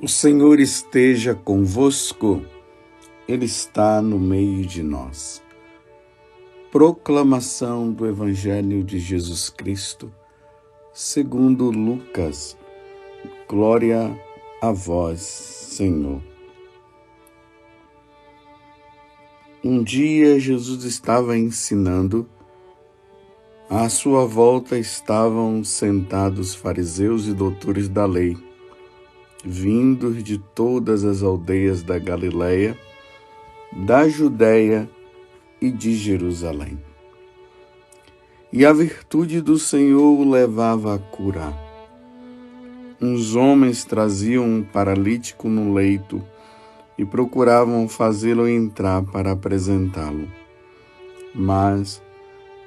O Senhor esteja convosco, Ele está no meio de nós. Proclamação do Evangelho de Jesus Cristo, segundo Lucas. Glória a vós, Senhor. Um dia Jesus estava ensinando. À sua volta estavam sentados fariseus e doutores da lei, vindos de todas as aldeias da Galileia, da Judéia e de Jerusalém. E a virtude do Senhor o levava a curar. Uns homens traziam um paralítico no leito e procuravam fazê-lo entrar para apresentá-lo. Mas,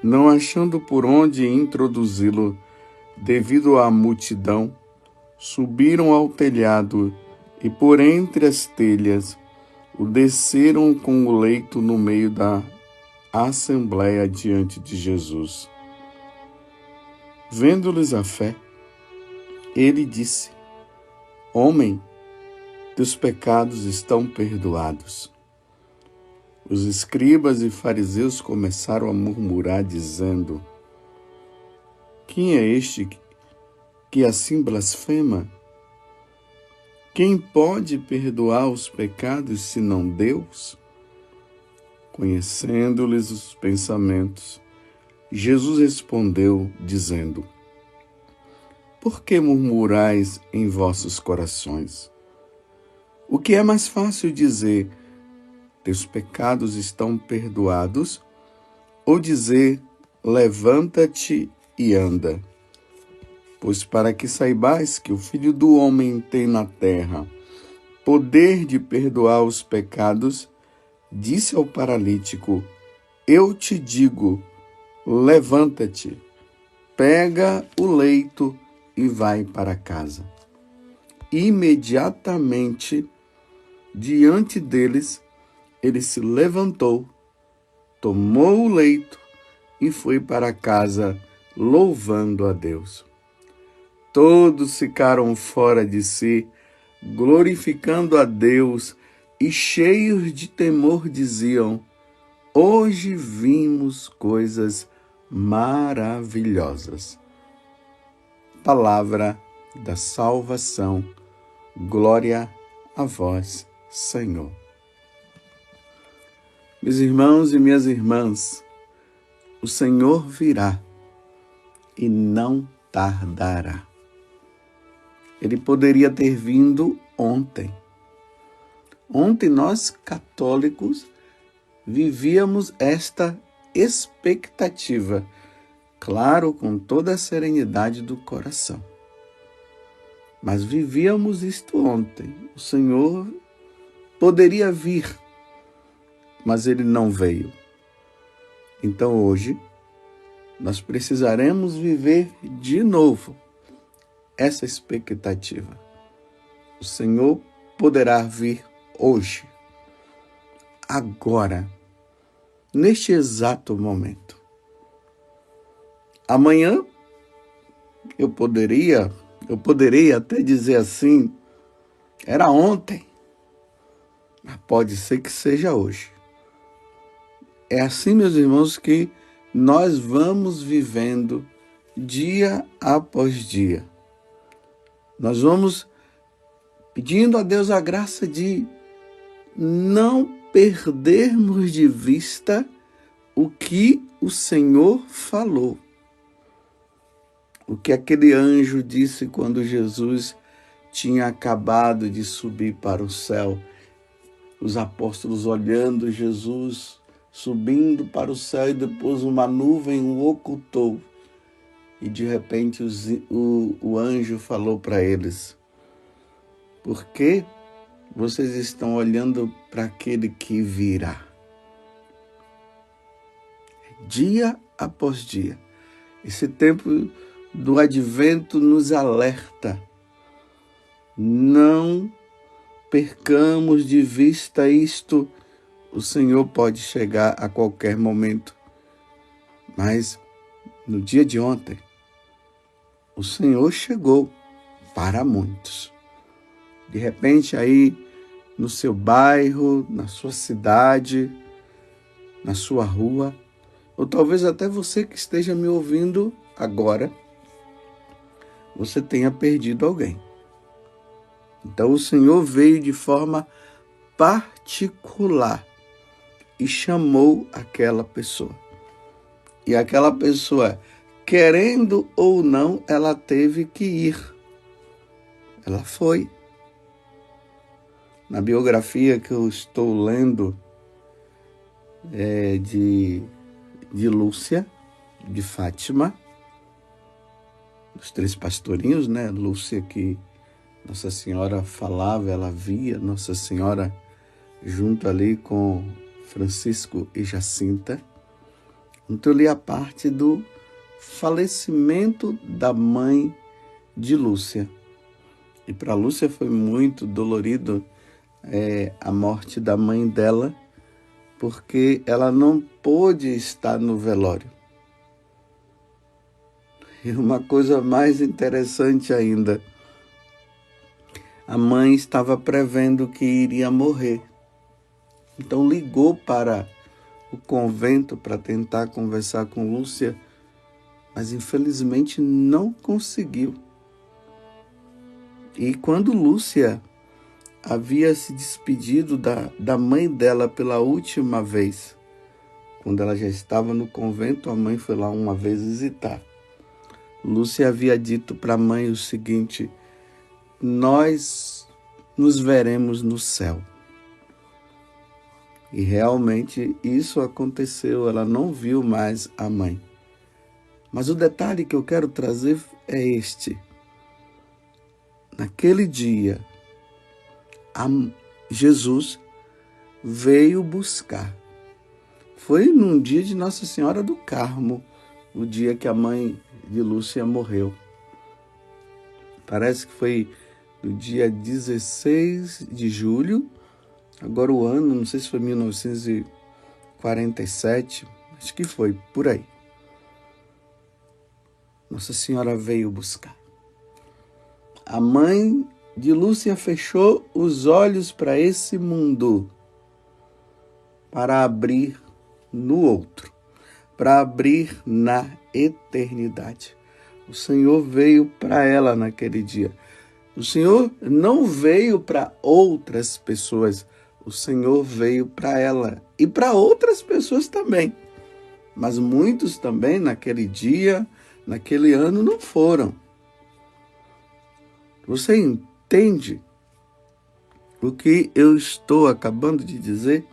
não achando por onde introduzi-lo, devido à multidão, subiram ao telhado e por entre as telhas o desceram com o leito no meio da assembleia diante de Jesus. Vendo-lhes a fé, ele disse: Homem, teus pecados estão perdoados. Os escribas e fariseus começaram a murmurar, dizendo: Quem é este que assim blasfema? Quem pode perdoar os pecados senão Deus? Conhecendo-lhes os pensamentos, Jesus respondeu, dizendo: Por que murmurais em vossos corações? O que é mais fácil dizer: Teus pecados estão perdoados, ou dizer: Levanta-te e anda? Pois para que saibais que o Filho do Homem tem na terra poder de perdoar os pecados, disse ao paralítico: Eu te digo, levanta-te, pega o leito e vai para casa. Imediatamente, diante deles, ele se levantou, tomou o leito e foi para casa, louvando a Deus. Todos ficaram fora de si, glorificando a Deus, e cheios de temor diziam: Hoje vimos coisas maravilhosas. Palavra da salvação. Glória a vós, Senhor. Meus irmãos e minhas irmãs, o Senhor virá e não tardará. Ele poderia ter vindo ontem. Ontem nós, católicos, vivíamos esta expectativa, claro, com toda a serenidade do coração. Mas vivíamos isto ontem. O Senhor poderia vir, mas Ele não veio. Então hoje, nós precisaremos viver de novo essa expectativa. O Senhor poderá vir hoje, agora, neste exato momento. Amanhã eu poderei até dizer assim: era ontem, mas pode ser que seja hoje. É assim, meus irmãos, que nós vamos vivendo dia após dia. Nós vamos pedindo a Deus a graça de não perdermos de vista o que o Senhor falou. O que aquele anjo disse quando Jesus tinha acabado de subir para o céu. Os apóstolos olhando Jesus subindo para o céu e depois uma nuvem o ocultou. E de repente o anjo falou para eles: Por que vocês estão olhando para aquele que virá? Dia após dia. Esse tempo do advento nos alerta. Não percamos de vista isto. O Senhor pode chegar a qualquer momento. Mas no dia de ontem, o Senhor chegou para muitos. De repente aí no seu bairro, na sua cidade, na sua rua, ou talvez até você que esteja me ouvindo agora, você tenha perdido alguém. Então o Senhor veio de forma particular e chamou aquela pessoa. E aquela pessoa, querendo ou não, ela teve que ir. Ela foi. Na biografia que eu estou lendo de Lúcia, de Fátima, os 3 pastorinhos, né? Lúcia, que Nossa Senhora falava, ela via Nossa Senhora junto ali com Francisco e Jacinta. Então eu li a parte do falecimento da mãe de Lúcia. E para Lúcia foi muito dolorido a morte da mãe dela, porque ela não pôde estar no velório. E uma coisa mais interessante ainda, a mãe estava prevendo que iria morrer. Então ligou para o convento para tentar conversar com Lúcia, mas infelizmente não conseguiu. E quando Lúcia havia se despedido da mãe dela pela última vez, quando ela já estava no convento, a mãe foi lá uma vez visitar. Lúcia havia dito para a mãe o seguinte: nós nos veremos no céu. E realmente isso aconteceu, ela não viu mais a mãe. Mas o detalhe que eu quero trazer é este. Naquele dia, Jesus veio buscar. Foi num dia de Nossa Senhora do Carmo, o dia que a mãe de Lúcia morreu. Parece que foi no dia 16 de julho, agora o ano, não sei se foi 1947, acho que foi por aí. Nossa Senhora veio buscar. A mãe de Lúcia fechou os olhos para esse mundo, para abrir no outro, para abrir na eternidade. O Senhor veio para ela naquele dia. O Senhor não veio para outras pessoas, o Senhor veio para ela e para outras pessoas também. Mas muitos também naquele dia, naquele ano, não foram. Você entende o que eu estou acabando de dizer?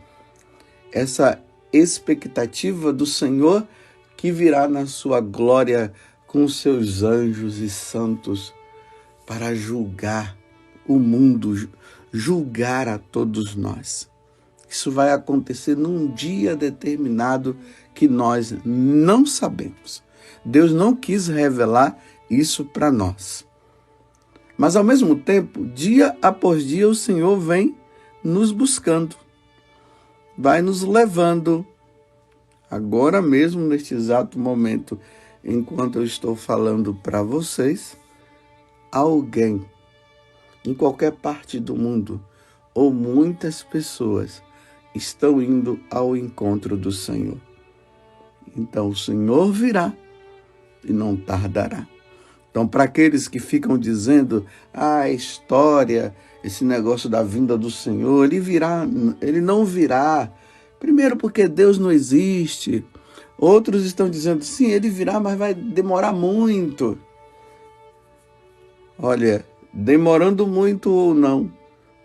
Essa expectativa do Senhor que virá na sua glória com seus anjos e santos para julgar o mundo, julgar a todos nós. Isso vai acontecer num dia determinado que nós não sabemos. Deus não quis revelar isso para nós. Mas, ao mesmo tempo, dia após dia, o Senhor vem nos buscando, vai nos levando. Agora mesmo, neste exato momento, enquanto eu estou falando para vocês, alguém, em qualquer parte do mundo, ou muitas pessoas, estão indo ao encontro do Senhor. Então, o Senhor virá e não tardará. Então, para aqueles que ficam dizendo, a história, esse negócio da vinda do Senhor, ele não virá. Primeiro porque Deus não existe. Outros estão dizendo, sim, ele virá, mas vai demorar muito. Olha, demorando muito ou não,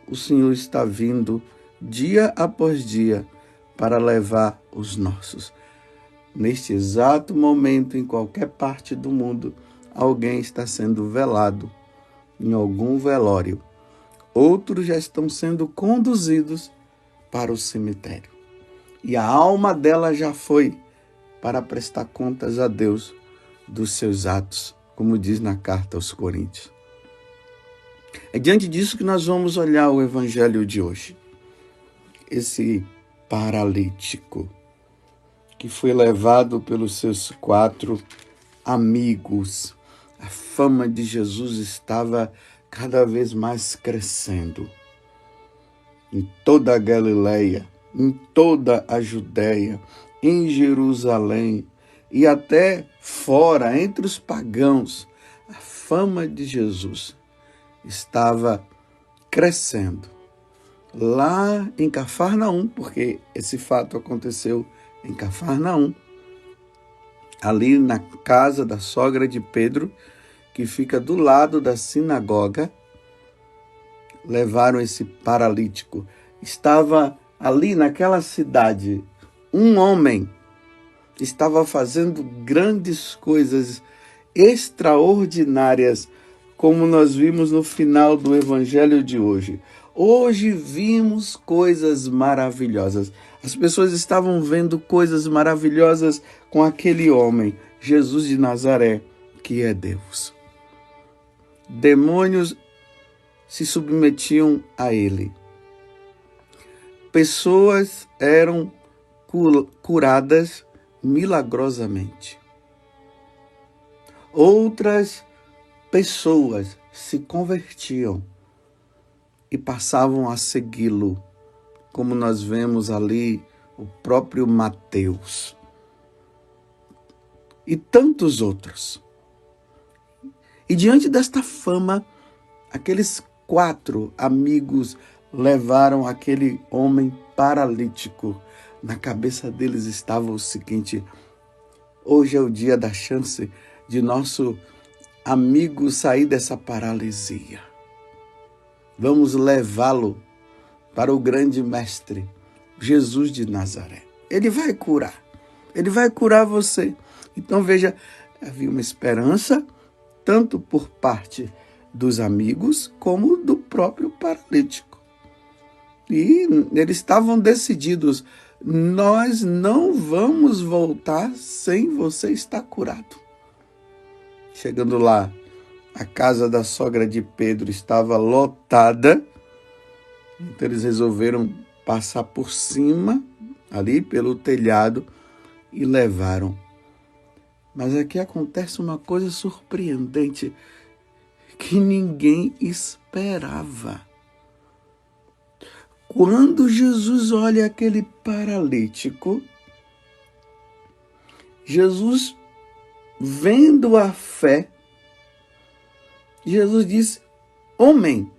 o Senhor está vindo dia após dia para levar os nossos. Neste exato momento, em qualquer parte do mundo, alguém está sendo velado em algum velório. Outros já estão sendo conduzidos para o cemitério. E a alma dela já foi para prestar contas a Deus dos seus atos, como diz na carta aos Coríntios. É diante disso que nós vamos olhar o evangelho de hoje. Esse paralítico que foi levado pelos seus 4 amigos. A fama de Jesus estava cada vez mais crescendo em toda a Galileia, em toda a Judéia, em Jerusalém e até fora, entre os pagãos. A fama de Jesus estava crescendo. Lá em Cafarnaum, porque esse fato aconteceu em Cafarnaum, ali na casa da sogra de Pedro, que fica do lado da sinagoga, levaram esse paralítico. Estava ali naquela cidade um homem, estava fazendo grandes coisas extraordinárias, como nós vimos no final do evangelho de hoje. Hoje vimos coisas maravilhosas. As pessoas estavam vendo coisas maravilhosas com aquele homem, Jesus de Nazaré, que é Deus. Demônios se submetiam a ele. Pessoas eram curadas milagrosamente. Outras pessoas se convertiam e passavam a segui-lo, como nós vemos ali o próprio Mateus e tantos outros. E diante desta fama, aqueles 4 amigos levaram aquele homem paralítico. Na cabeça deles estava o seguinte: hoje é o dia da chance de nosso amigo sair dessa paralisia. Vamos levá-lo para o grande mestre, Jesus de Nazaré. Ele vai curar você. Então veja, havia uma esperança, tanto por parte dos amigos, como do próprio paralítico. E eles estavam decididos: nós não vamos voltar sem você estar curado. Chegando lá, a casa da sogra de Pedro estava lotada, então eles resolveram passar por cima, ali pelo telhado, e levaram. Mas aqui acontece uma coisa surpreendente que ninguém esperava. Quando Jesus olha aquele paralítico, Jesus, vendo a fé, Jesus diz: homem,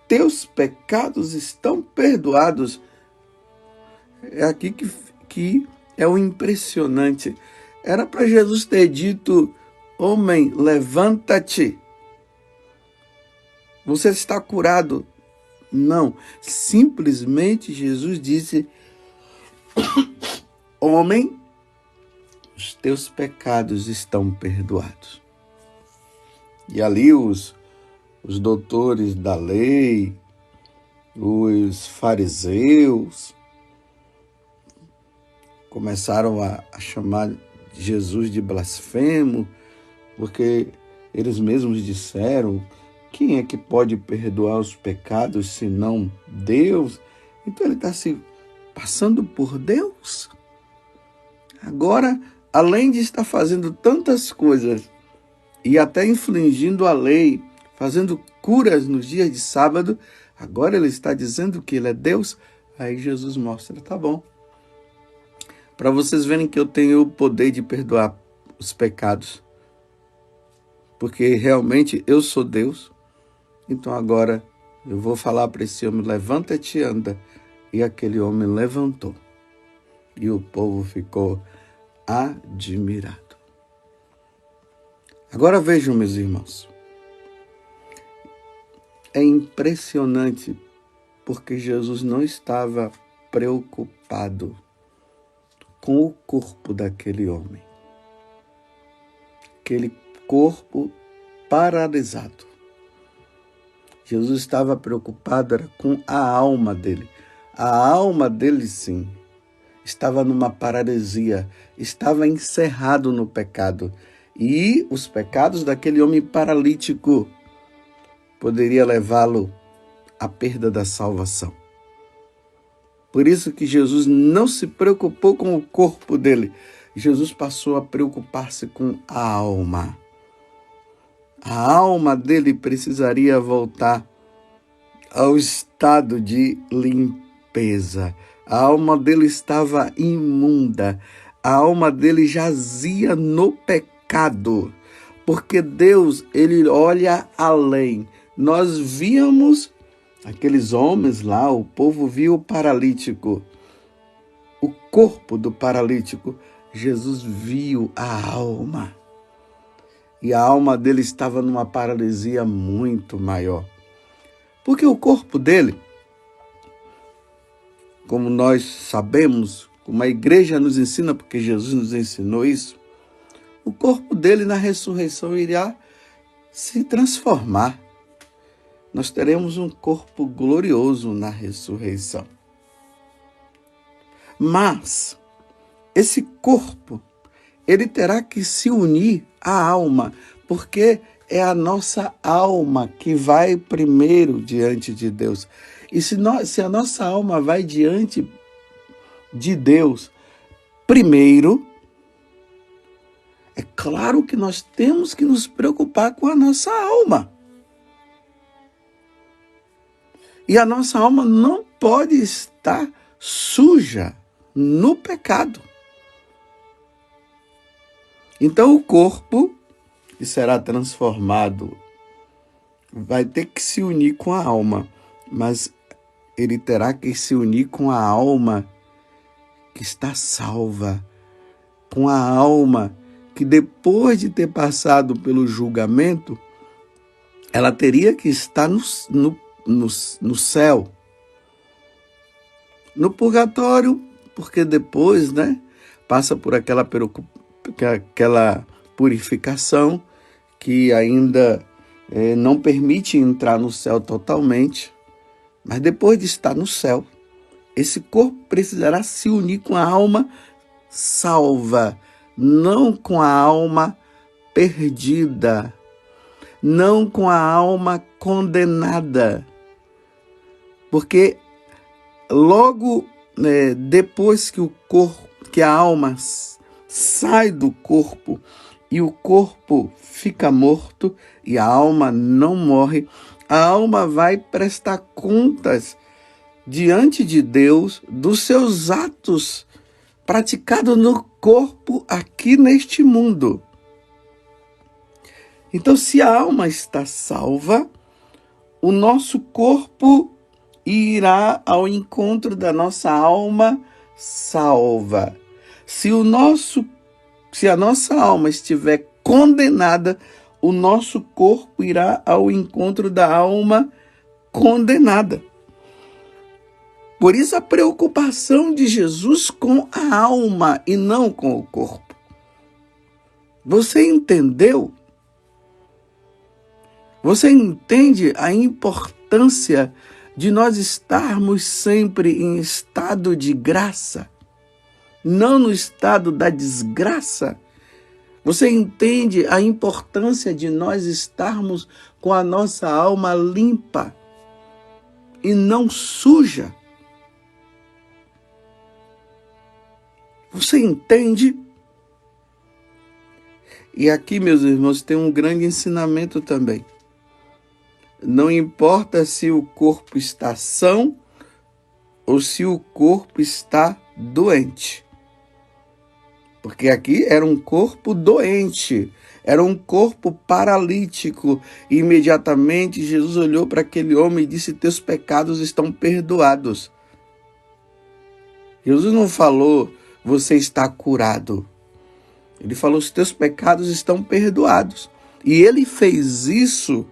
teus pecados estão perdoados. É aqui que é o impressionante. Era para Jesus ter dito: homem, levanta-te. Você está curado. Não, simplesmente Jesus disse: homem, os teus pecados estão perdoados. E ali os doutores da lei, os fariseus, começaram a chamar Jesus de blasfemo, porque eles mesmos disseram: quem é que pode perdoar os pecados senão Deus? Então ele está se passando por Deus. Agora, além de estar fazendo tantas coisas e até infringindo a lei, fazendo curas nos dias de sábado, agora ele está dizendo que ele é Deus. Aí Jesus mostra: tá bom, para vocês verem que eu tenho o poder de perdoar os pecados, porque realmente eu sou Deus. Então agora eu vou falar para esse homem: levanta-te e anda. E aquele homem levantou. E o povo ficou admirado. Agora vejam, meus irmãos. É impressionante, porque Jesus não estava preocupado com o corpo daquele homem. Aquele corpo paralisado. Jesus estava preocupado era com a alma dele. A alma dele, sim, estava numa paralisia, estava encerrado no pecado. E os pecados daquele homem paralítico poderia levá-lo à perda da salvação. Por isso que Jesus não se preocupou com o corpo dele. Jesus passou a preocupar-se com a alma. A alma dele precisaria voltar ao estado de limpeza. A alma dele estava imunda. A alma dele jazia no pecado. Porque Deus, ele olha além. Nós víamos aqueles homens lá, o povo viu o paralítico, o corpo do paralítico. Jesus viu a alma. E a alma dele estava numa paralisia muito maior. Porque o corpo dele, como nós sabemos, como a igreja nos ensina, porque Jesus nos ensinou isso, o corpo dele na ressurreição irá se transformar. Nós teremos um corpo glorioso na ressurreição. Mas esse corpo, ele terá que se unir à alma, porque é a nossa alma que vai primeiro diante de Deus. E se a nossa alma vai diante de Deus primeiro, é claro que nós temos que nos preocupar com a nossa alma. E a nossa alma não pode estar suja no pecado. Então o corpo que será transformado vai ter que se unir com a alma, mas ele terá que se unir com a alma que está salva, com a alma que depois de ter passado pelo julgamento, ela teria que estar no céu. No purgatório, porque depois, passa por aquela purificação que ainda não permite entrar no céu totalmente. Mas depois de estar no céu, esse corpo precisará se unir com a alma salva, não com a alma perdida, não com a alma condenada. Porque logo depois que a alma sai do corpo e o corpo fica morto e a alma não morre, a alma vai prestar contas diante de Deus dos seus atos praticados no corpo aqui neste mundo. Então, se a alma está salva, o nosso corpo irá ao encontro da nossa alma salva. Se a nossa alma estiver condenada, o nosso corpo irá ao encontro da alma condenada. Por isso a preocupação de Jesus com a alma e não com o corpo. Você entendeu? Você entende a importância de nós estarmos sempre em estado de graça, não no estado da desgraça? Você entende a importância de nós estarmos com a nossa alma limpa e não suja? Você entende? E aqui, meus irmãos, tem um grande ensinamento também. Não importa se o corpo está são ou se o corpo está doente. Porque aqui era um corpo doente, era um corpo paralítico. E imediatamente Jesus olhou para aquele homem e disse: teus pecados estão perdoados. Jesus não falou: você está curado. Ele falou: os teus pecados estão perdoados. E ele fez isso.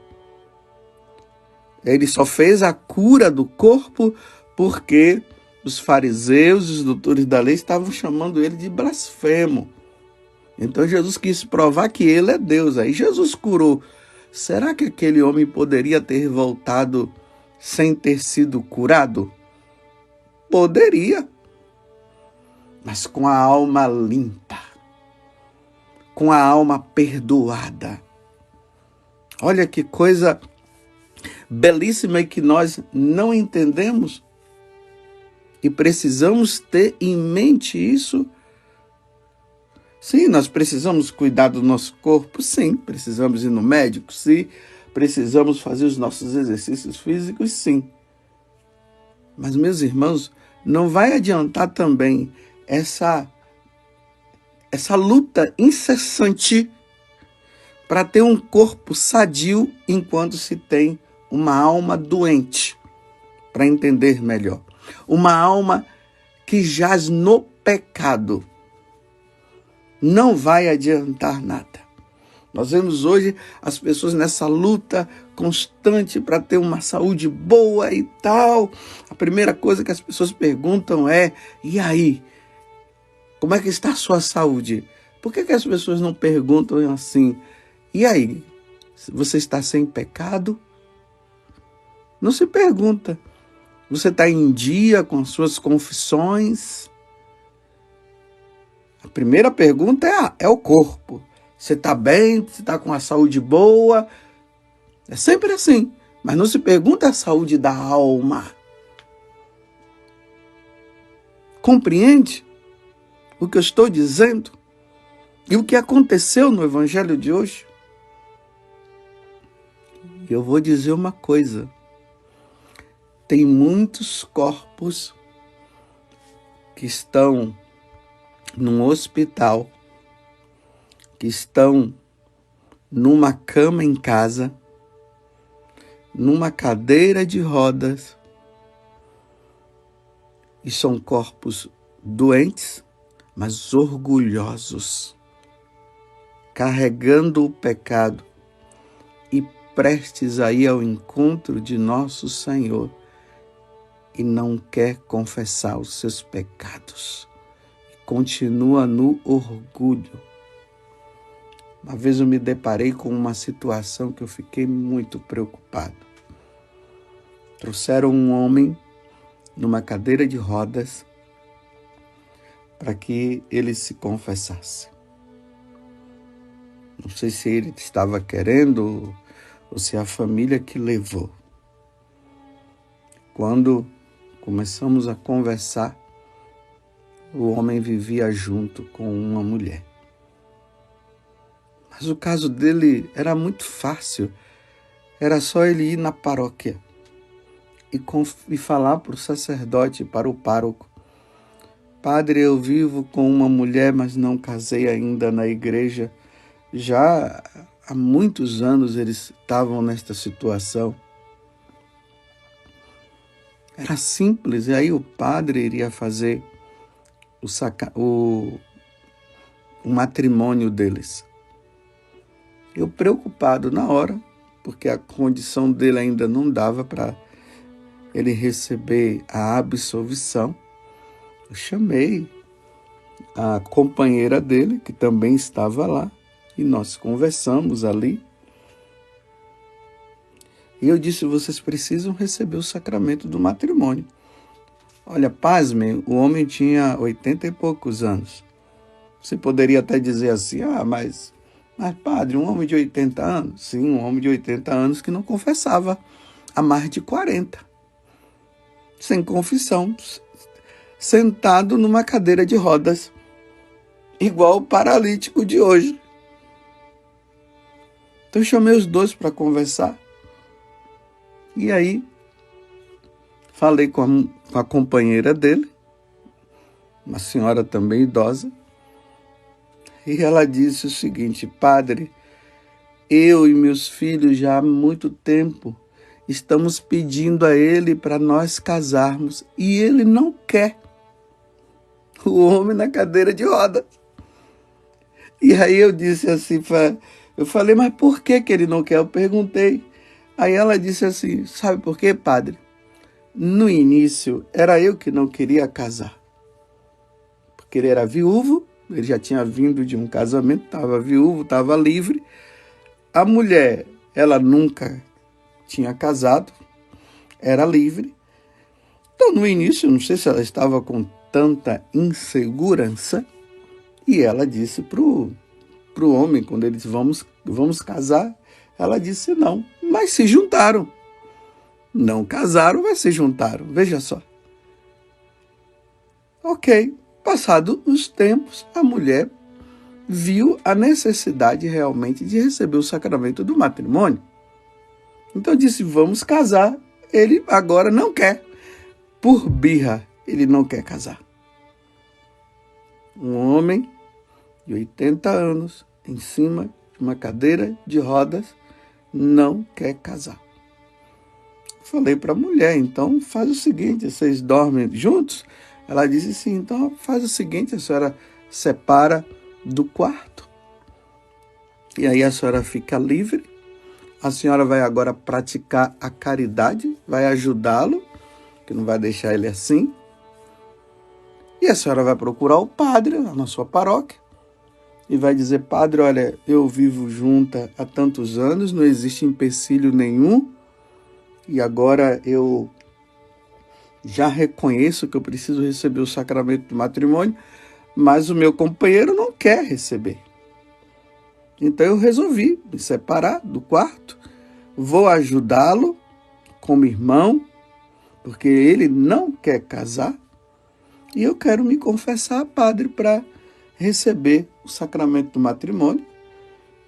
Ele só fez a cura do corpo porque os fariseus e os doutores da lei estavam chamando ele de blasfemo. Então Jesus quis provar que ele é Deus. Aí Jesus curou. Será que aquele homem poderia ter voltado sem ter sido curado? Poderia. Mas com a alma limpa, com a alma perdoada. Olha que coisa belíssima e que nós não entendemos. E precisamos ter em mente isso. Sim, nós precisamos cuidar do nosso corpo, sim. Precisamos ir no médico, sim. Precisamos fazer os nossos exercícios físicos, sim. Mas, meus irmãos, não vai adiantar também essa luta incessante para ter um corpo sadio enquanto se tem uma alma doente, para entender melhor. Uma alma que jaz no pecado. Não vai adiantar nada. Nós vemos hoje as pessoas nessa luta constante para ter uma saúde boa e tal. A primeira coisa que as pessoas perguntam é: e aí? Como é que está a sua saúde? Por que as pessoas não perguntam assim: e aí? Você está sem pecado? Não se pergunta. Você está em dia com as suas confissões? A primeira pergunta é o corpo. Você está bem? Você está com a saúde boa? É sempre assim. Mas não se pergunta a saúde da alma. Compreende o que eu estou dizendo? E o que aconteceu no evangelho de hoje? Eu vou dizer uma coisa. Tem muitos corpos que estão num hospital, que estão numa cama em casa, numa cadeira de rodas, e são corpos doentes, mas orgulhosos, carregando o pecado e prestes a ir ao encontro de nosso Senhor, e não quer confessar os seus pecados. Continua no orgulho. Uma vez eu me deparei com uma situação que eu fiquei muito preocupado. Trouxeram um homem numa cadeira de rodas para que ele se confessasse. Não sei se ele estava querendo ou se a família que levou. Quando começamos a conversar, o homem vivia junto com uma mulher. Mas o caso dele era muito fácil. Era só ele ir na paróquia e falar para o sacerdote, para o pároco: Padre, eu vivo com uma mulher, mas não casei ainda na igreja. Já há muitos anos eles estavam nesta situação. Era simples, e aí o padre iria fazer o matrimônio deles. Eu preocupado na hora, porque a condição dele ainda não dava para ele receber a absolvição. Eu chamei a companheira dele, que também estava lá, e nós conversamos ali. E eu disse: vocês precisam receber o sacramento do matrimônio. Olha, pasmem, o homem tinha 80 e poucos anos. Você poderia até dizer assim: mas padre, um homem de 80 anos? Sim, um homem de 80 anos que não confessava há mais de 40. Sem confissão, sentado numa cadeira de rodas, igual o paralítico de hoje. Então eu chamei os dois para conversar. E aí, falei com a companheira dele, uma senhora também idosa, e ela disse o seguinte: Padre, eu e meus filhos já há muito tempo estamos pedindo a ele para nós casarmos e ele não quer. O homem na cadeira de roda. E aí eu disse assim, eu falei: mas por que ele não quer? Eu perguntei. Aí ela disse assim: sabe por quê, padre? No início era eu que não queria casar, porque ele era viúvo, ele já tinha vindo de um casamento, estava viúvo, estava livre. A mulher, ela nunca tinha casado, era livre. Então, no início, não sei se ela estava com tanta insegurança, e ela disse pro homem, quando ele disse: vamos casar, ela disse não, mas se juntaram. Não casaram, mas se juntaram, veja só. Ok, passados os tempos, a mulher viu a necessidade realmente de receber o sacramento do matrimônio. Então disse, vamos casar. Ele agora não quer. Por birra, ele não quer casar. Um homem de 80 anos, em cima de uma cadeira de rodas, não quer casar. Falei para a mulher, então faz o seguinte, vocês dormem juntos? Ela disse sim, então faz o seguinte, a senhora separa do quarto. E aí a senhora fica livre. A senhora vai agora praticar a caridade, vai ajudá-lo, que não vai deixar ele assim. E a senhora vai procurar o padre na sua paróquia e vai dizer, padre, olha, eu vivo junta há tantos anos, não existe empecilho nenhum, e agora eu já reconheço que eu preciso receber o sacramento do matrimônio, mas o meu companheiro não quer receber. Então eu resolvi me separar do quarto, vou ajudá-lo como irmão, porque ele não quer casar, e eu quero me confessar, padre, para receber o sacramento do matrimônio.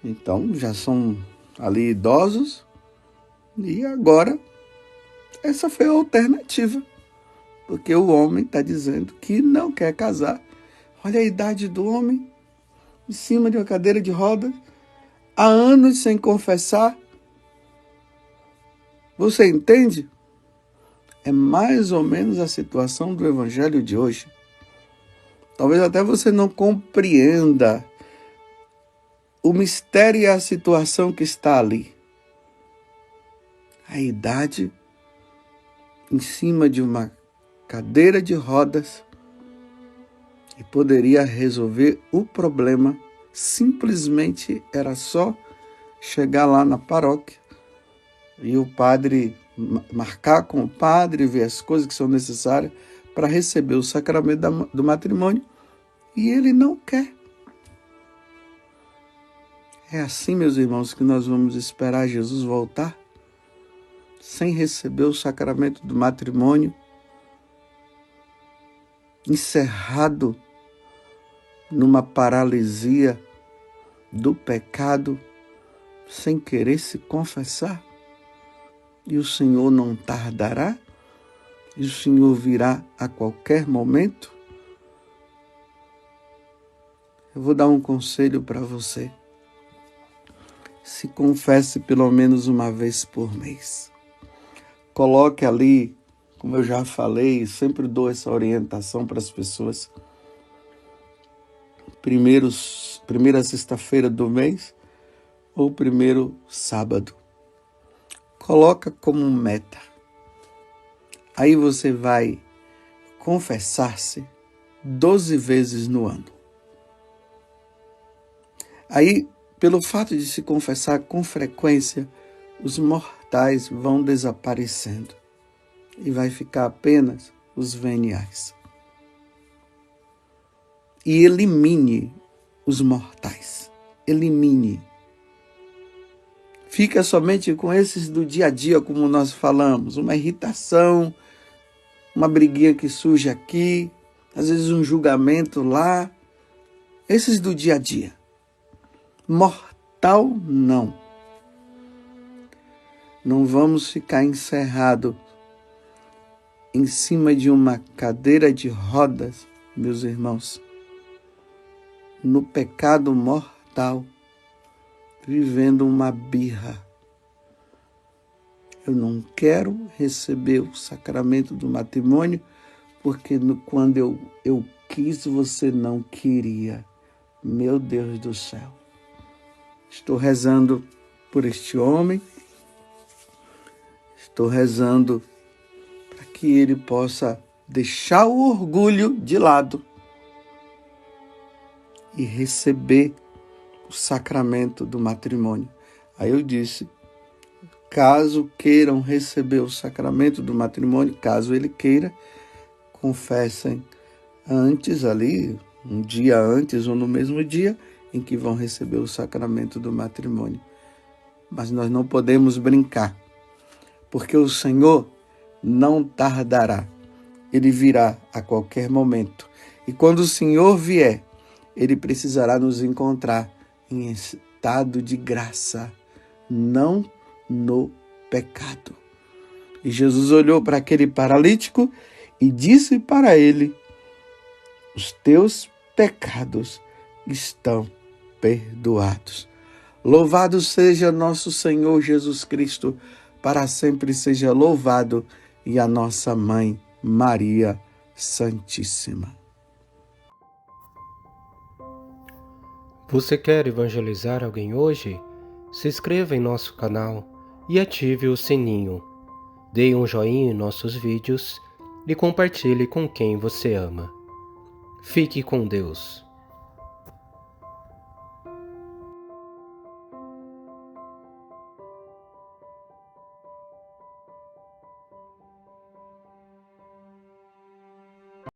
Então já são ali idosos, e agora essa foi a alternativa, porque o homem está dizendo que não quer casar. Olha a idade do homem, em cima de uma cadeira de rodas, há anos sem confessar. Você entende? É mais ou menos a situação do evangelho de hoje. Talvez até você não compreenda o mistério e a situação que está ali. A idade em cima de uma cadeira de rodas e poderia resolver o problema. Simplesmente era só chegar lá na paróquia e o padre marcar com o padre, ver as coisas que são necessárias para receber o sacramento do matrimônio, e ele não quer. É assim, meus irmãos, que nós vamos esperar Jesus voltar, sem receber o sacramento do matrimônio, encerrado numa paralisia do pecado, sem querer se confessar? E o Senhor não tardará? E o Senhor virá a qualquer momento? Eu vou dar um conselho para você. Se confesse pelo menos uma vez por mês. Coloque ali, como eu já falei, sempre dou essa orientação para as pessoas. Primeira sexta-feira do mês ou primeiro sábado. Coloca como meta. Aí você vai confessar-se 12 vezes no ano. Aí, pelo fato de se confessar com frequência, os mortais vão desaparecendo e vai ficar apenas os veniais. E elimine os mortais. Elimine. Fica somente com esses do dia a dia, como nós falamos, uma irritação, uma briguinha que surge aqui, às vezes um julgamento lá, esses do dia a dia. Mortal, não. Não vamos ficar encerrados em cima de uma cadeira de rodas, meus irmãos, no pecado mortal, vivendo uma birra. Eu não quero receber o sacramento do matrimônio porque quando eu quis, você não queria. Meu Deus do céu. Estou rezando por este homem. Estou rezando para que ele possa deixar o orgulho de lado e receber o sacramento do matrimônio. Aí eu disse, caso queiram receber o sacramento do matrimônio, caso ele queira, confessem antes ali, um dia antes ou no mesmo dia em que vão receber o sacramento do matrimônio. Mas nós não podemos brincar, porque o Senhor não tardará. Ele virá a qualquer momento. E quando o Senhor vier, Ele precisará nos encontrar em estado de graça, não no pecado. E Jesus olhou para aquele paralítico e disse para ele: os teus pecados estão perdoados. Louvado seja nosso Senhor Jesus Cristo, para sempre seja louvado, e a nossa mãe Maria Santíssima. Você quer evangelizar alguém hoje? Se inscreva em nosso canal e ative o sininho. Dê um joinha em nossos vídeos e compartilhe com quem você ama. Fique com Deus.